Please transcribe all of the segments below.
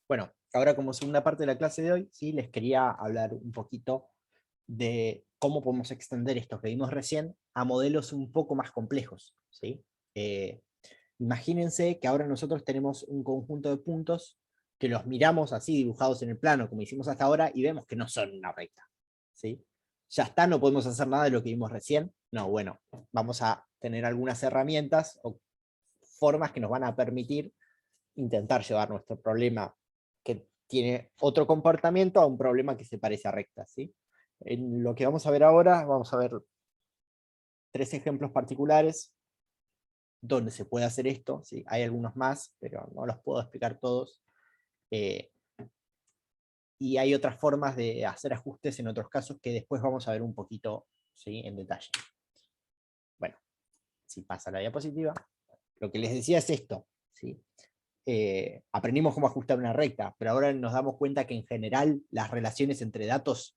Bueno, ahora como segunda parte de la clase de hoy, ¿sí? Les quería hablar un poquito de cómo podemos extender esto que vimos recién a modelos un poco más complejos, ¿sí? Eh, Imagínense que ahora nosotros tenemos un conjunto de puntos que los miramos así dibujados en el plano, como hicimos hasta ahora, y vemos que no son una recta, ¿sí? Ya está, no podemos hacer nada de lo que vimos recién. No, bueno, vamos a tener algunas herramientas o formas que nos van a permitir intentar llevar nuestro problema que tiene otro comportamiento a un problema que se parece a recta, ¿sí? En lo que vamos a ver ahora, vamos a ver 3 ejemplos particulares donde se puede hacer esto, ¿sí? Hay algunos más, pero no los puedo explicar todos. Eh, y hay otras formas de hacer ajustes en otros casos que después vamos a ver un poquito, ¿sí? En detalle. Bueno, si pasa la diapositiva, lo que les decía es esto, ¿sí? Aprendimos cómo ajustar una recta, pero ahora nos damos cuenta que en general las relaciones entre datos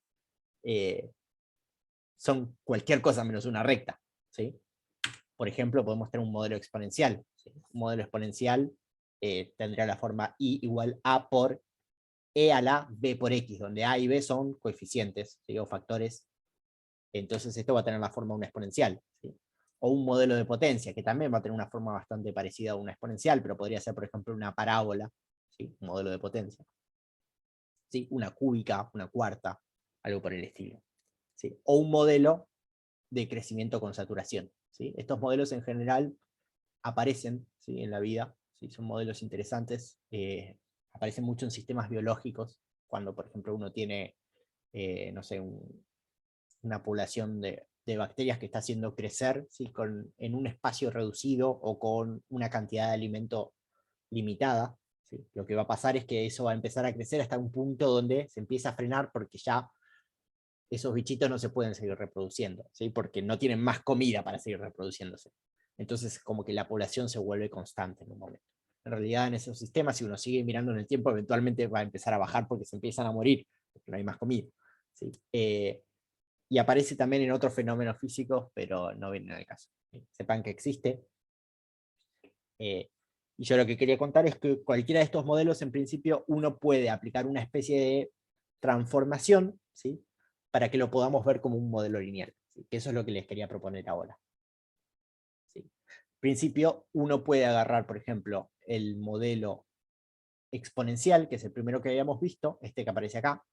eh, son cualquier cosa menos una recta, ¿sí? Por ejemplo, podemos tener un modelo exponencial, ¿sí? Un modelo exponencial tendría la forma y igual a por e a la b por x, donde a y b son coeficientes, ¿sí? O factores. Entonces esto va a tener la forma de una exponencial, ¿sí? O un modelo de potencia, que también va a tener una forma bastante parecida a una exponencial, pero podría ser, por ejemplo, una parábola, ¿sí? Un modelo de potencia, ¿sí? Una cúbica, una cuarta, algo por el estilo, ¿sí? O un modelo de crecimiento con saturación, ¿sí? Estos modelos en general aparecen, ¿sí? En la vida, ¿sí? Son modelos interesantes, aparecen mucho en sistemas biológicos, cuando por ejemplo uno tiene, no sé, una población de bacterias que está haciendo crecer, ¿sí? En un espacio reducido o con una cantidad de alimento limitada, ¿sí? Lo que va a pasar es que eso va a empezar a crecer hasta un punto donde se empieza a frenar porque ya esos bichitos no se pueden seguir reproduciendo, ¿sí? Porque no tienen más comida para seguir reproduciéndose. Entonces, como que la población se vuelve constante en un momento. En realidad, en esos sistemas, si uno sigue mirando en el tiempo, eventualmente va a empezar a bajar porque se empiezan a morir, porque no hay más comida, ¿sí? Y aparece también en otros fenómenos físicos, pero no vienen al caso, ¿sí? Sepan que existe. Eh, y yo lo que quería contar es que cualquiera de estos modelos, en principio, uno puede aplicar una especie de transformación, ¿sí? Para que lo podamos ver como un modelo lineal, ¿sí? Que eso es lo que les quería proponer ahora, ¿sí? En principio, uno puede agarrar, por ejemplo, el modelo exponencial, que es el primero que habíamos visto, este que aparece acá,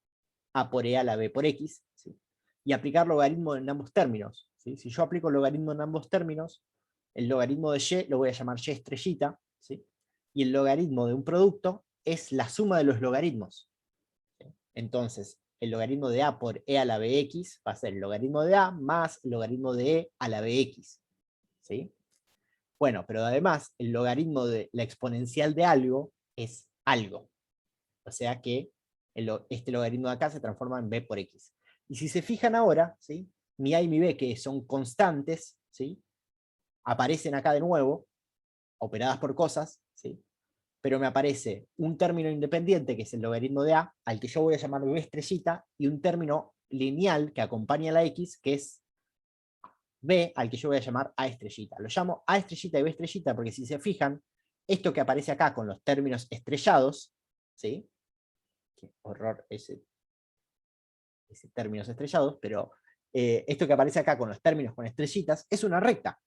a por e a la b por x, ¿sí? Y aplicar logaritmo en ambos términos, ¿sí? Si yo aplico logaritmo en ambos términos, el logaritmo de y lo voy a llamar y estrellita, ¿sí? Y el logaritmo de un producto es la suma de los logaritmos, ¿sí? Entonces, el logaritmo de a por e a la bx va a ser el logaritmo de a más el logaritmo de e a la bx, ¿sí? Bueno, pero además, el logaritmo de la exponencial de algo es algo. O sea que este logaritmo de acá se transforma en b por x. Y si se fijan ahora, ¿sí? Mi a y mi b, que son constantes, ¿sí? Aparecen acá de nuevo, operadas por cosas, ¿sí? Pero me aparece un término independiente, que es el logaritmo de a, al que yo voy a llamar b estrellita, y un término lineal que acompaña a la x, que es b, al que yo voy a llamar a estrellita. Lo llamo a estrellita y b estrellita porque si se fijan, esto que aparece acá con los términos estrellados, ¿sí? Qué horror ese términos estrellados, pero esto que aparece acá con los términos con estrellitas es una recta,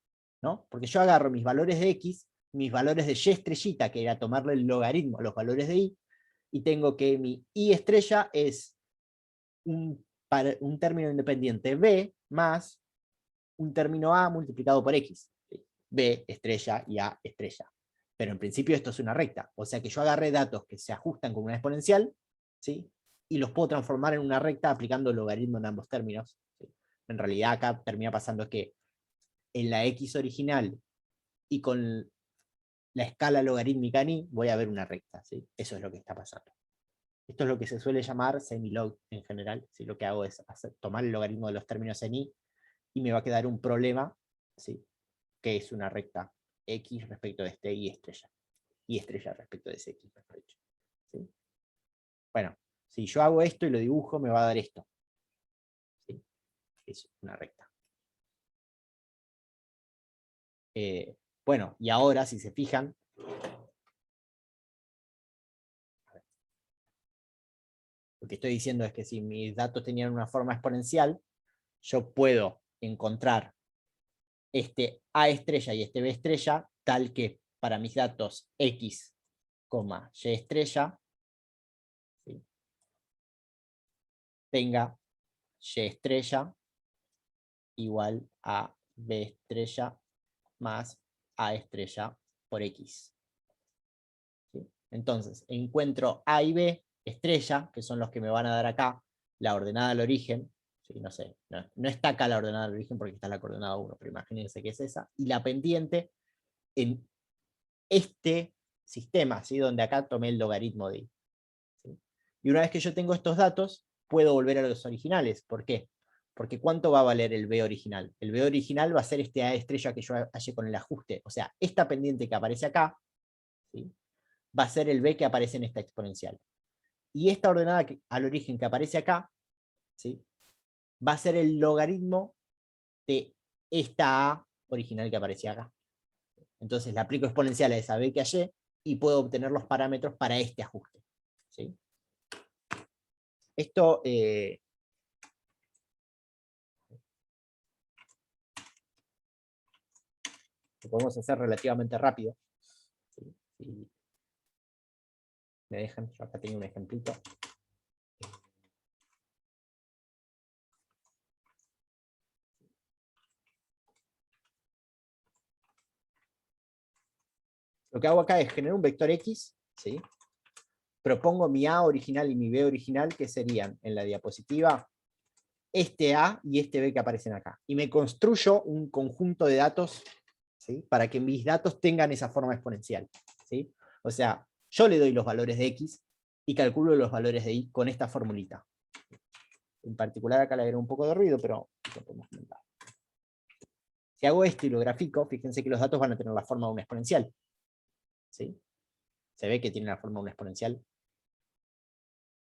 ¿no? Porque yo agarro mis valores de x, mis valores de y estrellita, que era tomarle el logaritmo a los valores de y tengo que mi y estrella es un término independiente b más un término a multiplicado por x. B estrella y a estrella. Pero en principio esto es una recta, o sea que yo agarré datos que se ajustan con una exponencial, ¿sí? Y los puedo transformar en una recta aplicando el logaritmo en ambos términos, ¿sí? En realidad acá termina pasando que en la x original y con la escala logarítmica en y voy a ver una recta, ¿sí? Eso es lo que está pasando. Esto es lo que se suele llamar semilog en general, ¿sí? Lo que hago es tomar el logaritmo de los términos en y me va a quedar un problema, ¿sí? Que es una recta x respecto de este y estrella respecto de ese x, mejor dicho, ¿sí? Bueno, si yo hago esto y lo dibujo, me va a dar esto, ¿sí? Es una recta. Bueno, y ahora, si se fijan, Lo que estoy diciendo es que si mis datos tenían una forma exponencial, yo puedo encontrar este A estrella y este B estrella, tal que para mis datos X, Y estrella, ¿sí?, tenga Y estrella igual a B estrella más A estrella por X. ¿Sí? Entonces, encuentro A y B estrella, que son los que me van a dar acá la ordenada al origen. Sí, no sé, no está acá la ordenada al origen porque está la coordenada 1, pero imagínense que es esa. Y la pendiente en este sistema, ¿sí?, donde acá tomé el logaritmo de I. ¿Sí? Y una vez que yo tengo estos datos, puedo volver a los originales. ¿Por qué? Porque ¿cuánto va a valer el B original? El B original va a ser este A estrella que yo hallé con el ajuste. O sea, esta pendiente que aparece acá, ¿sí?, va a ser el B que aparece en esta exponencial. Y esta ordenada al origen que aparece acá, ¿sí?, va a ser el logaritmo de esta A original que aparecía acá. Entonces le aplico exponencial a esa B que hallé y puedo obtener los parámetros para este ajuste. ¿Sí? Esto lo podemos hacer relativamente rápido. ¿Sí? Si me dejan, yo acá tengo un ejemplito. Lo que hago acá es generar un vector X, ¿sí?, propongo mi A original y mi B original, que serían en la diapositiva este A y este B que aparecen acá. Y me construyo un conjunto de datos, ¿sí?, para que mis datos tengan esa forma exponencial. ¿Sí? O sea, yo le doy los valores de X y calculo los valores de Y con esta formulita. En particular acá le agrego un poco de ruido, pero lo podemos comentar. Si hago esto y lo grafico, fíjense que los datos van a tener la forma de una exponencial. ¿Sí? Se ve que tiene la forma de una exponencial,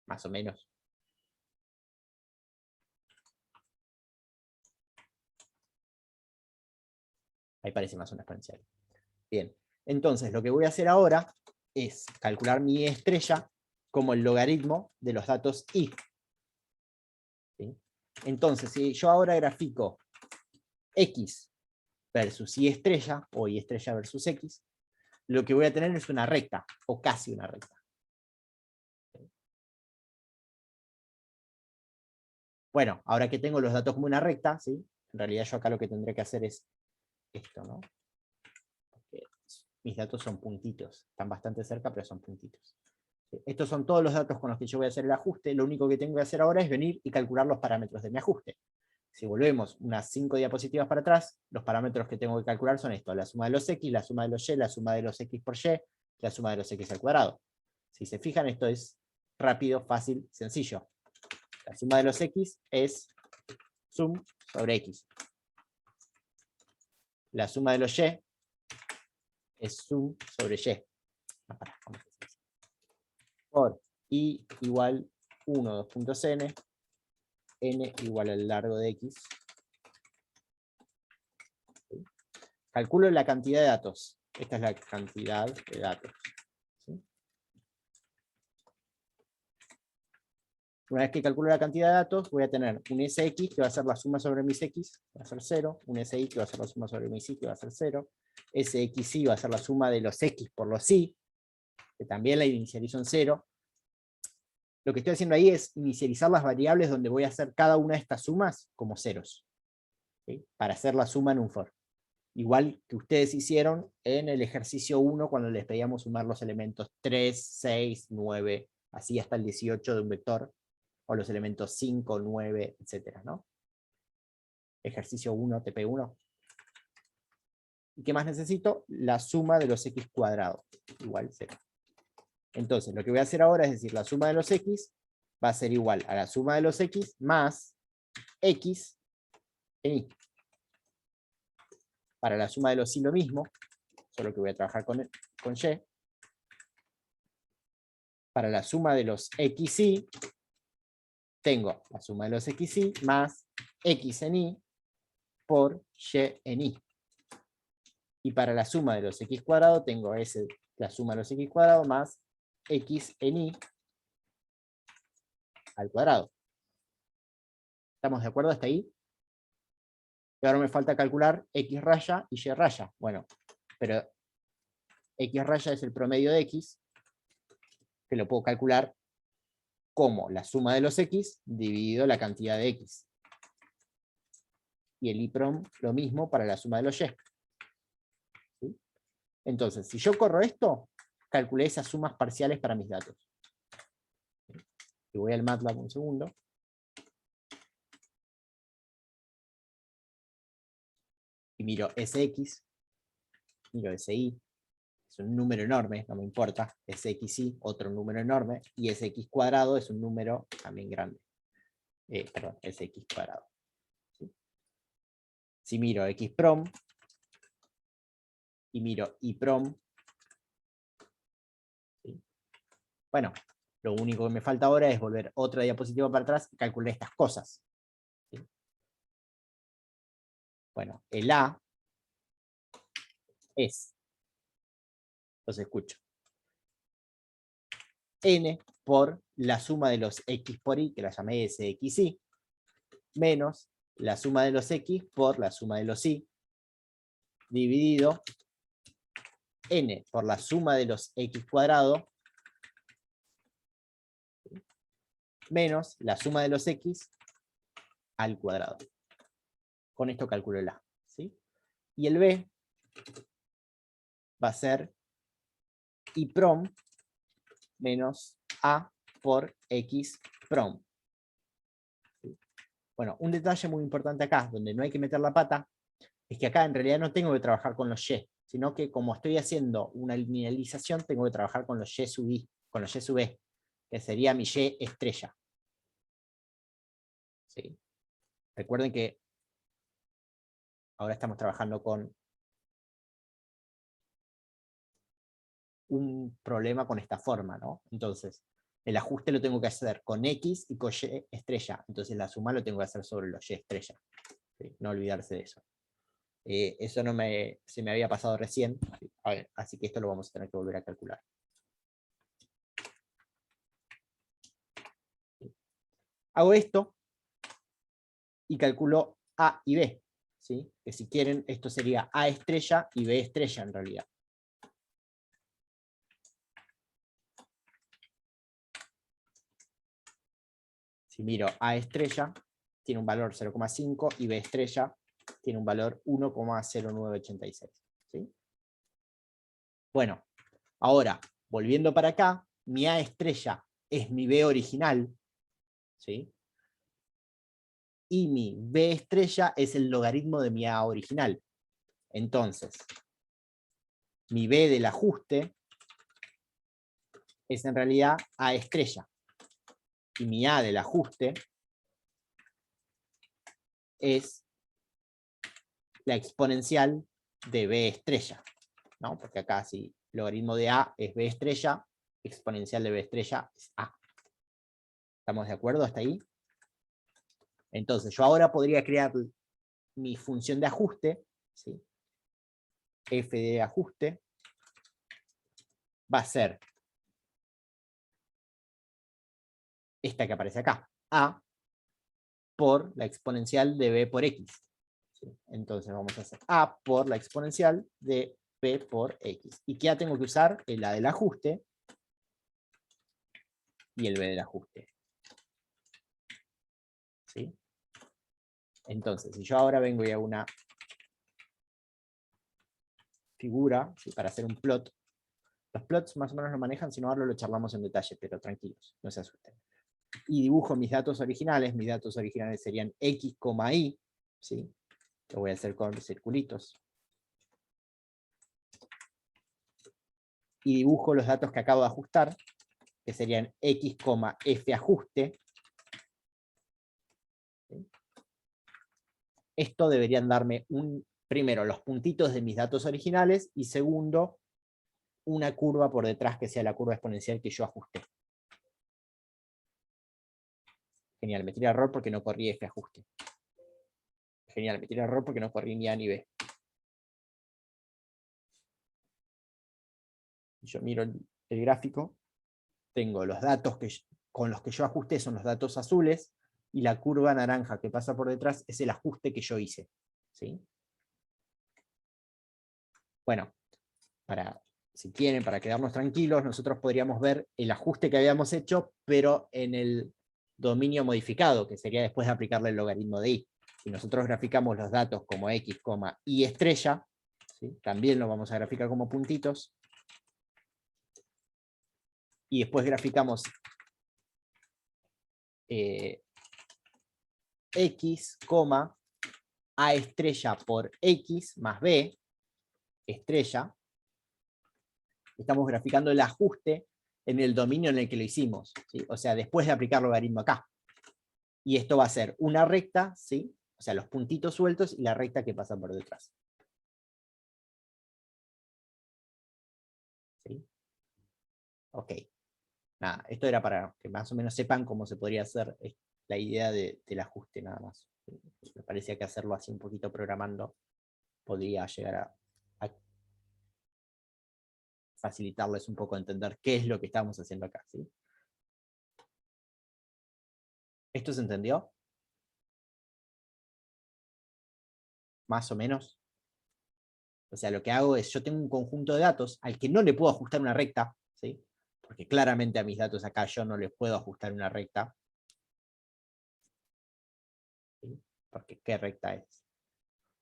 más o menos. Ahí parece más una exponencial. Bien, entonces lo que voy a hacer ahora es calcular mi estrella como el logaritmo de los datos Y. ¿Sí? Entonces, si yo ahora grafico X versus Y estrella, o Y estrella versus X, lo que voy a tener es una recta, o casi una recta. Bueno, ahora que tengo los datos como una recta, ¿sí?, en realidad yo acá lo que tendré que hacer es esto, ¿no? Porque mis datos son puntitos, están bastante cerca, pero son puntitos. Estos son todos los datos con los que yo voy a hacer el ajuste. Lo único que tengo que hacer ahora es venir y calcular los parámetros de mi ajuste. Si volvemos unas 5 diapositivas para atrás, los parámetros que tengo que calcular son estos: la suma de los X, la suma de los Y, la suma de los X por Y, la suma de los X al cuadrado. Si se fijan, esto es rápido, fácil, sencillo. La suma de los X es sum sobre X. La suma de los Y es sum sobre Y. Por I igual 1, 2.n, n igual al largo de X. ¿Sí? Calculo la cantidad de datos. Esta es la cantidad de datos. ¿Sí? Una vez que calculo la cantidad de datos, voy a tener un SX que va a ser la suma sobre mis X, va a ser 0, un SY que va a ser la suma sobre mis Y, que va a ser 0, SXY va a ser la suma de los X por los Y, que también la inicializo en 0. Lo que estoy haciendo ahí es inicializar las variables donde voy a hacer cada una de estas sumas como ceros, ¿sí?, para hacer la suma en un for. Igual que ustedes hicieron en el ejercicio 1 cuando les pedíamos sumar los elementos 3, 6, 9, así hasta el 18 de un vector, o los elementos 5, 9, etc., ¿no? Ejercicio 1, TP1. ¿Y qué más necesito? La suma de los X cuadrados, igual 0. Entonces, lo que voy a hacer ahora es decir, la suma de los X va a ser igual a la suma de los X más X en Y. Para la suma de los Y lo mismo, solo que voy a trabajar con Y. Para la suma de los XY, tengo la suma de los XY más X en Y por Y en Y. Y para la suma de los X cuadrados, tengo la suma de los X cuadrados más X en Y al cuadrado. ¿Estamos de acuerdo hasta ahí? Y ahora me falta calcular x raya y y raya. Bueno, pero x raya es el promedio de x, que lo puedo calcular como la suma de los x dividido la cantidad de x. Y el IPROM lo mismo para la suma de los y. ¿Sí? Entonces, si yo corro esto, calculé esas sumas parciales para mis datos. Y voy al MATLAB un segundo. Y miro SX, miro SI, es un número enorme, no me importa, SXY, otro número enorme, y SX cuadrado es un número también grande. Perdón, SX cuadrado. ¿Sí? Si miro XPROM, y miro IPROM, ¿sí? Bueno, lo único que me falta ahora es volver otra diapositiva para atrás y calcular estas cosas. ¿Sí? Bueno, el A es, entonces escucho, N por la suma de los X por Y, que la llamé SXY, menos la suma de los X por la suma de los Y, dividido N por la suma de los X cuadrado, menos la suma de los X al cuadrado. Con esto calculo el A. ¿Sí? Y el B va a ser IPROM menos A por X prom. ¿Sí? Bueno, un detalle muy importante acá, donde no hay que meter la pata, es que acá en realidad no tengo que trabajar con los Y, sino que como estoy haciendo una linealización, tengo que trabajar con los Y sub I, con los Y sub E, que sería mi Y estrella. ¿Sí? Recuerden que ahora estamos trabajando con un problema con esta forma, ¿no? Entonces, el ajuste lo tengo que hacer con X y con Y estrella. Entonces la suma lo tengo que hacer sobre los Y estrella. ¿Sí? No olvidarse de eso. Eso no se me había pasado recién. A ver, así que esto lo vamos a tener que volver a calcular. ¿Sí? Hago esto y calculo A y B. ¿Sí? Que si quieren, esto sería A estrella y B estrella en realidad. Si miro A estrella, tiene un valor 0,5 y B estrella tiene un valor 1,0986. ¿Sí? Bueno, ahora, volviendo para acá, mi A estrella es mi B original, ¿sí? Y mi B estrella es el logaritmo de mi A original. Entonces, mi B del ajuste es en realidad A estrella. Y mi A del ajuste es la exponencial de B estrella, ¿no? Porque acá si logaritmo de A es B estrella, exponencial de B estrella es A. ¿Estamos de acuerdo hasta ahí? Entonces yo ahora podría crear mi función de ajuste, ¿sí? F de ajuste va a ser esta que aparece acá, A por la exponencial de B por X. ¿Sí? Entonces vamos a hacer A por la exponencial de B por X. ¿Y qué ya tengo que usar? El A del ajuste y el B del ajuste. ¿Sí? Entonces, si yo ahora vengo y hago una figura, ¿sí? Para hacer un plot, los plots más o menos lo manejan, si no ahora lo charlamos en detalle, pero tranquilos, no se asusten. Y dibujo mis datos originales serían X, Y, ¿sí? Lo voy a hacer con circulitos. Y dibujo los datos que acabo de ajustar, que serían X, F ajuste. ¿Sí? Esto deberían darme primero los puntitos de mis datos originales y segundo, una curva por detrás que sea la curva exponencial que yo ajusté. Genial, me tira error porque no corrí F ajuste. Genial, me tira error porque no corrí ni A ni B. Yo miro el gráfico, tengo los datos con los que yo ajusté son los datos azules, y la curva naranja que pasa por detrás es el ajuste que yo hice. ¿Sí? Bueno, si quieren, para quedarnos tranquilos, nosotros podríamos ver el ajuste que habíamos hecho, pero en el dominio modificado, que sería después de aplicarle el logaritmo de y. Si nosotros graficamos los datos como x, y estrella, ¿sí? También lo vamos a graficar como puntitos, y después graficamos x, a estrella por x más b estrella, estamos graficando el ajuste en el dominio en el que lo hicimos, ¿sí? O sea, después de aplicar logaritmo acá. Y esto va a ser una recta, ¿sí? O sea, los puntitos sueltos y la recta que pasa por detrás. ¿Sí? Ok. Nada, esto era para que más o menos sepan cómo se podría hacer la idea del ajuste nada más. Me parecía que hacerlo así un poquito programando podría llegar a facilitarles un poco entender qué es lo que estamos haciendo acá. ¿Sí? ¿Esto se entendió? Más o menos. O sea, lo que hago es, yo tengo un conjunto de datos al que no le puedo ajustar una recta, ¿sí? Porque claramente a mis datos acá yo no les puedo ajustar una recta. ¿Sí? Porque ¿qué recta es?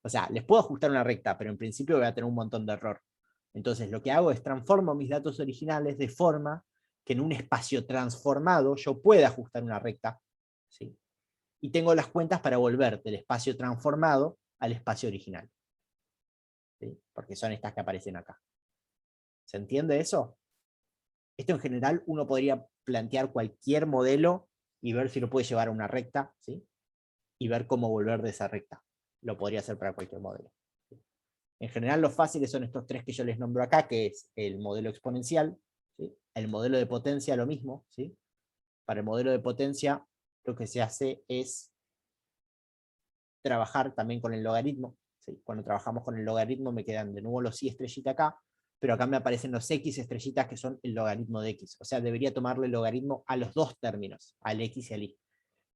O sea, les puedo ajustar una recta, pero en principio voy a tener un montón de error. Entonces lo que hago es transformo mis datos originales de forma que en un espacio transformado yo pueda ajustar una recta. ¿Sí? Y tengo las cuentas para volver del espacio transformado al espacio original. ¿Sí? Porque son estas que aparecen acá. ¿Se entiende eso? Esto en general uno podría plantear cualquier modelo y ver si lo puede llevar a una recta, ¿sí? Y ver cómo volver de esa recta. Lo podría hacer para cualquier modelo. En general los fáciles son estos tres que yo les nombro acá, que es el modelo exponencial, ¿sí? El modelo de potencia lo mismo. ¿Sí? Para el modelo de potencia lo que se hace es trabajar también con el logaritmo. ¿Sí? Cuando trabajamos con el logaritmo me quedan de nuevo los y estrellita acá, pero acá me aparecen los x estrellitas que son el logaritmo de x. O sea, debería tomarle el logaritmo a los dos términos, al x y al y.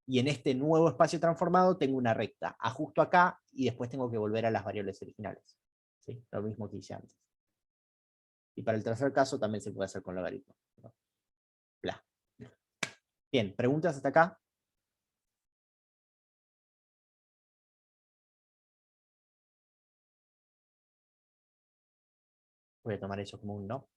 Y en este nuevo espacio transformado tengo una recta. Ajusto acá y después tengo que volver a las variables originales. ¿Sí? Lo mismo que hice antes. Y para el tercer caso también se puede hacer con logaritmo. ¿No? Bla. Bien, ¿preguntas hasta acá? Voy a tomar eso como un no.